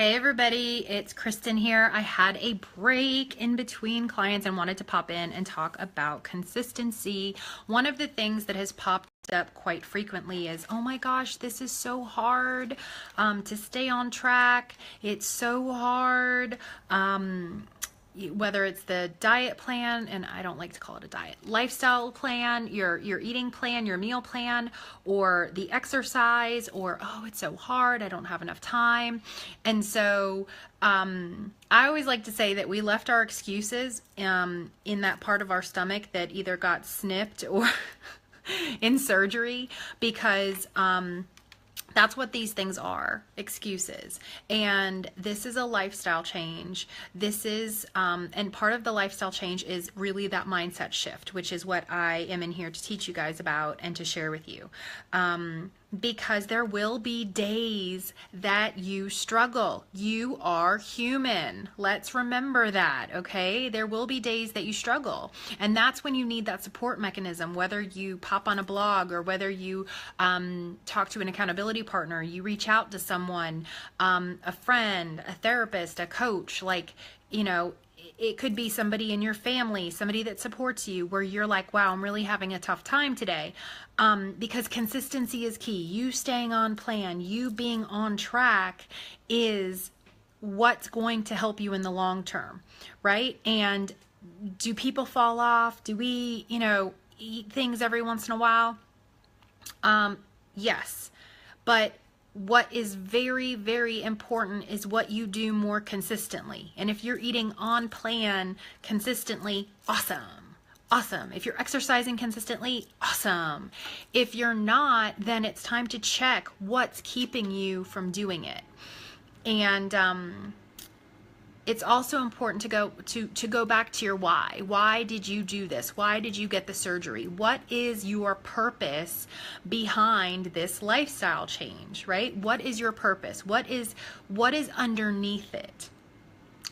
Hey everybody, it's Kristen here. I had a break in between clients and wanted to pop in and talk about consistency. One of the things that has popped up quite frequently is, oh my gosh, this is so hard to stay on track. It's so hard. Whether it's the diet plan, and I don't like to call it a diet, lifestyle plan, your eating plan, your meal plan, or the exercise, or oh, it's so hard, I don't have enough time. And so I always like to say that we left our excuses in that part of our stomach that either got snipped or in surgery, because that's what these things are, excuses. And this is a lifestyle change. This is, and part of the lifestyle change is really that mindset shift, which is what I am in here to teach you guys about and to share with you. Because there will be days that you struggle. You are human. Let's remember that, okay? There will be days that you struggle. And that's when you need that support mechanism, whether you pop on a blog or whether you talk to an accountability partner, you reach out to someone, a friend, a therapist, a coach, like, you know, it could be somebody in your family, somebody that supports you, where you're like, wow, I'm really having a tough time today. Because consistency is key. You staying on plan, you being on track is what's going to help you in the long term, right? And do people fall off? Do we, eat things every once in a while? Yes. But what is very, very important is what you do more consistently. And if you're eating on plan consistently, awesome. Awesome. If you're exercising consistently, awesome. If you're not, then it's time to check what's keeping you from doing it. And it's also important to go back to your why. Why did you do this? Why did you get the surgery? What is your purpose behind this lifestyle change, right? What is your purpose? What is underneath it?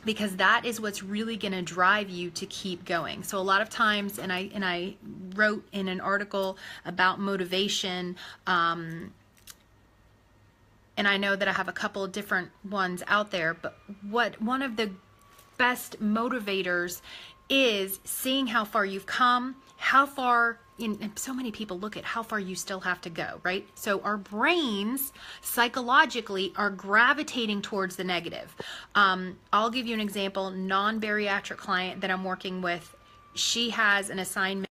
Because that is what's really going to drive you to keep going. So a lot of times, and I wrote in an article about motivation, and I know that I have a couple of different ones out there, but one of the best motivators is seeing how far you've come, how far, and so many people look at how far you still have to go, right? So our brains psychologically are gravitating towards the negative. I'll give you an example. Non-bariatric client that I'm working with, she has an assignment.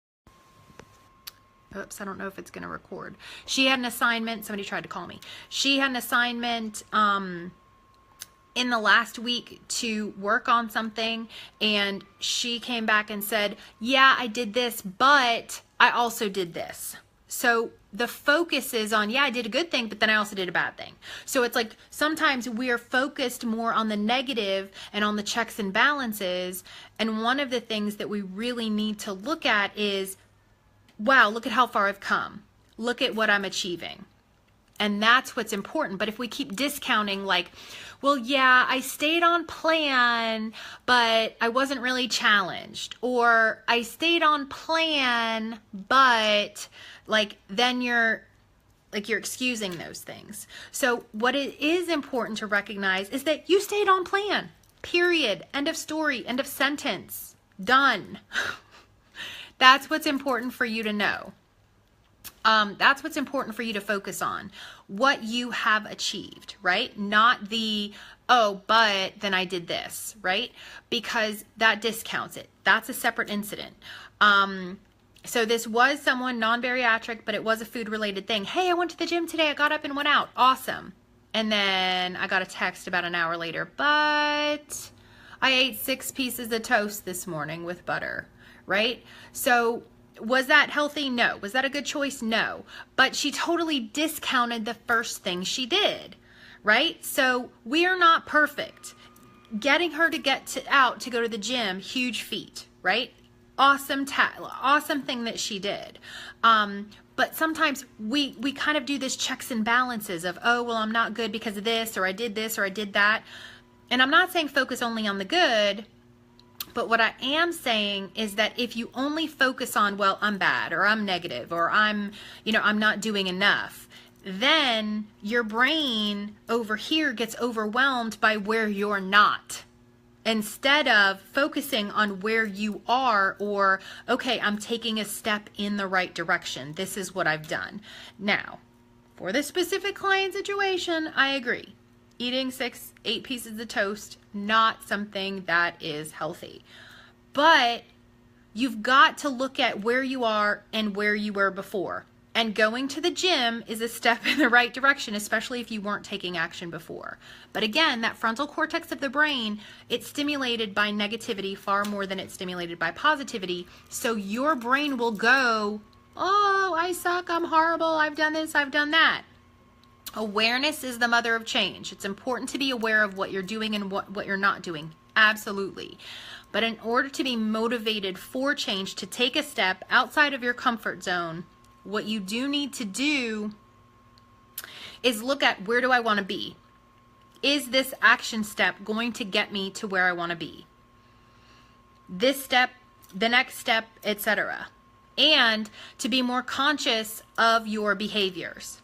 Oops, I don't know if it's going to record. She had an assignment. Somebody tried to call me. She had an assignment in the last week to work on something, and she came back and said, yeah, I did this, but I also did this. So the focus is on, yeah, I did a good thing, but then I also did a bad thing. So it's like sometimes we are focused more on the negative and on the checks and balances. And one of the things that we really need to look at is, wow, look at how far I've come. Look at what I'm achieving. And that's what's important. But if we keep discounting, like, well, yeah, I stayed on plan, but I wasn't really challenged. Or I stayed on plan, but then you're excusing those things. So what it is important to recognize is that you stayed on plan. Period. End of story. End of sentence. Done. That's what's important for you to know. That's what's important for you to focus on. What you have achieved, right? Not the, oh, but then I did this, right? Because that discounts it. That's a separate incident. So this was someone non-bariatric, but it was a food-related thing. Hey, I went to the gym today. I got up and went out. Awesome. And then I got a text about an hour later, but I ate 6 pieces of toast this morning with butter, right? So was that healthy? No. Was that a good choice? No. But she totally discounted the first thing she did, right? So we are not perfect. Getting her to out to go to the gym, huge feat, right? Awesome thing that she did. But sometimes we kind of do this checks and balances of, oh, well, I'm not good because of this, or I did this, or I did that. And I'm not saying focus only on the good, but what I am saying is that if you only focus on, well, I'm bad, or I'm negative, or I'm not doing enough, then your brain over here gets overwhelmed by where you're not. Instead of focusing on where you are, or, okay, I'm taking a step in the right direction. This is what I've done. Now, for this specific client situation, I agree. Eating 6-8 pieces of toast, not something that is healthy. But you've got to look at where you are and where you were before. And going to the gym is a step in the right direction, especially if you weren't taking action before. But again, that frontal cortex of the brain, it's stimulated by negativity far more than it's stimulated by positivity. So your brain will go, oh, I suck, I'm horrible, I've done this, I've done that. Awareness is the mother of change. It's important to be aware of what you're doing and what you're not doing. Absolutely. But in order to be motivated for change, to take a step outside of your comfort zone, what you do need to do is look at, where do I want to be? Is this action step going to get me to where I want to be? This step, the next step, etc. And to be more conscious of your behaviors.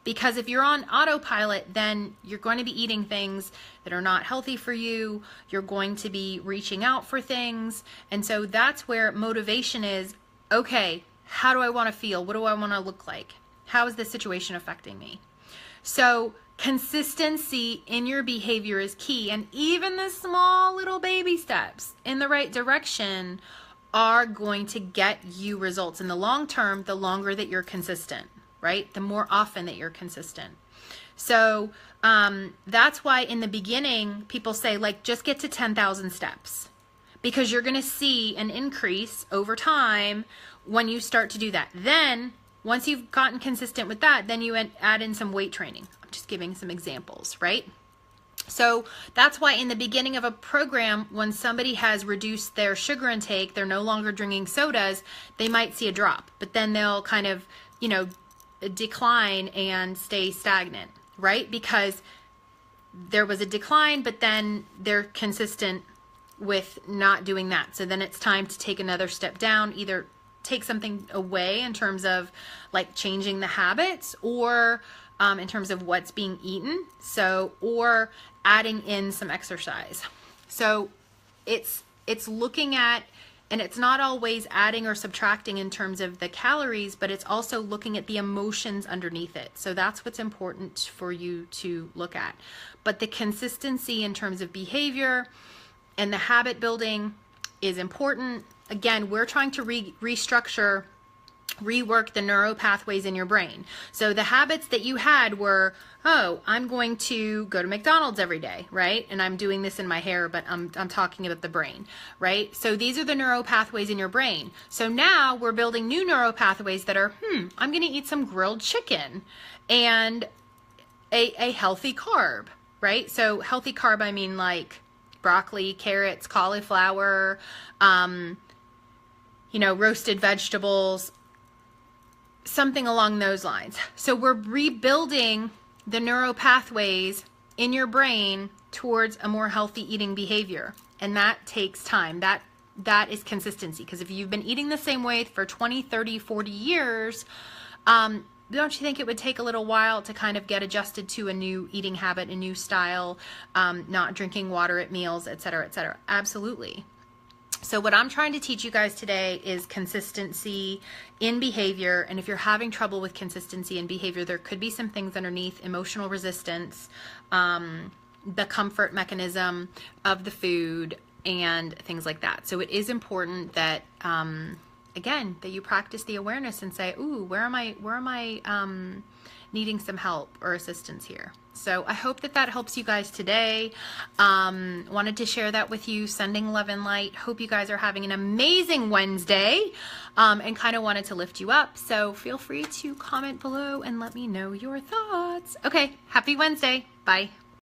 Because if you're on autopilot, then you're going to be eating things that are not healthy for you. You're going to be reaching out for things. And so that's where motivation is, okay, how do I want to feel? What do I want to look like? How is this situation affecting me? So consistency in your behavior is key. And even the small little baby steps in the right direction are going to get you results in the long term, the longer that you're consistent, right? The more often that you're consistent. So that's why in the beginning, people say, like, just get to 10,000 steps, because you're going to see an increase over time when you start to do that. Then once you've gotten consistent with that, then you add in some weight training. I'm just giving some examples, right? So that's why in the beginning of a program, when somebody has reduced their sugar intake, they're no longer drinking sodas, they might see a drop, but then they'll kind of, you know, decline and stay stagnant, right? Because there was a decline, but then they're consistent with not doing that. So then it's time to take another step down, either take something away in terms of like changing the habits, or in terms of what's being eaten. So, or adding in some exercise. So it's looking at, and it's not always adding or subtracting in terms of the calories, but it's also looking at the emotions underneath it. So that's what's important for you to look at. But the consistency in terms of behavior and the habit building is important. Again, we're trying to restructure, rework the neural pathways in your brain. So the habits that you had were, oh, I'm going to go to McDonald's every day, right? And I'm doing this in my hair, but I'm talking about the brain, right? So these are the neural pathways in your brain. So now we're building new neural pathways that are, I'm going to eat some grilled chicken and a healthy carb, right? So healthy carb, I mean like broccoli, carrots, cauliflower, roasted vegetables, something along those lines. So we're rebuilding the neural pathways in your brain towards a more healthy eating behavior. And that takes time. That is consistency. Because if you've been eating the same way for 20, 30, 40 years, don't you think it would take a little while to kind of get adjusted to a new eating habit, a new style, not drinking water at meals, et cetera, et cetera? Absolutely. So what I'm trying to teach you guys today is consistency in behavior. And if you're having trouble with consistency in behavior, there could be some things underneath: emotional resistance, the comfort mechanism of the food, and things like that. So it is important that, again, that you practice the awareness and say, ooh, where am I needing some help or assistance here? So I hope that helps you guys today. Wanted to share that with you, sending love and light. Hope you guys are having an amazing Wednesday, and kind of wanted to lift you up. So feel free to comment below and let me know your thoughts. Okay, happy Wednesday. Bye.